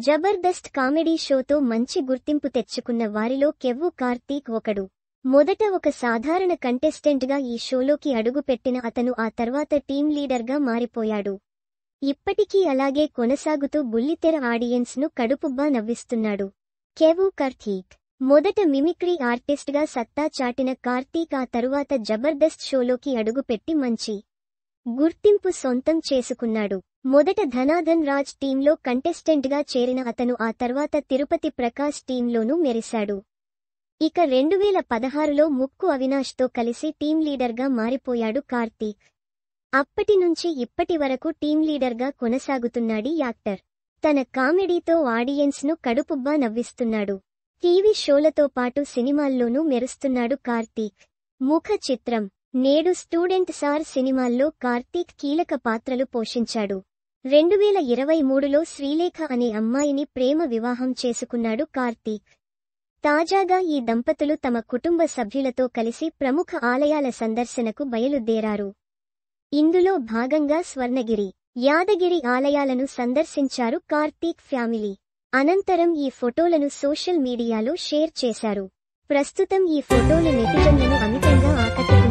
Jabardasth comedy షోతో మంచి గుర్తింపు తెచ్చుకున్న వారిలో కెవ్వు కార్తీక్ ఒకడు. మొదట ఒక సాధారణ కంటెస్టెంట్గా ఈ షోలోకి అడుగుపెట్టిన అతను ఆ తర్వాత టీం లీడర్గా మారిపోయాడు. ఇప్పటికీ అలాగే కొనసాగుతూ బుల్లితెర ఆడియన్స్ను కడుపుబ్బా నవ్విస్తున్నాడు. కెవ్వు కార్తీక్ మొదట మిమిక్రీ ఆర్టిస్ట్గా సత్తా చాటిన కార్తీక్ ఆ తరువాత జబర్దస్త్ షోలోకి అడుగుపెట్టి మంచి గుర్తింపు సొంతం చేసుకున్నాడు. మొదట ధనాధన్ రాజ్ టీంలో కంటెస్టెంట్గా చేరిన అతను ఆ తర్వాత తిరుపతి ప్రకాష్ టీంలోనూ మెరిశాడు. ఇక 2016లో ముక్కు అవినాష్తో కలిసి టీం లీడర్గా మారిపోయాడు కార్తీక్. అప్పటి నుంచి ఇప్పటి వరకు టీం లీడర్గా కొనసాగుతున్నాడీ యాక్టర్. తన కామెడీతో ఆడియన్స్ను కడుపుబ్బా నవ్విస్తున్నాడు. టీవీ షోలతో పాటు సినిమాల్లోనూ మెరుస్తున్నాడు కార్తీక్. ముఖ చిత్రం నేడు స్టూడెంట్ సార్ సినిమాల్లో కార్తీక్ కీలక పాత్రలు పోషించాడు. 2023లో శ్రీలేఖ అనే అమ్మాయిని ప్రేమ వివాహం చేసుకున్నాడు కార్తీక్. తాజాగా ఈ దంపతులు తమ కుటుంబ సభ్యులతో కలిసి ప్రముఖ ఆలయాల సందర్శనకు బయలుదేరారు. ఇందులో భాగంగా స్వర్ణగిరి, యాదగిరి ఆలయాలను సందర్శించారు కార్తీక్ ఫ్యామిలీ. అనంతరం ఈ ఫోటోలను సోషల్ మీడియాలో షేర్ చేశారు. ప్రస్తుతం ఈ ఫోటోలు నెటిజన్లను అమితంగా ఆకట్టుకుంటున్నాయి.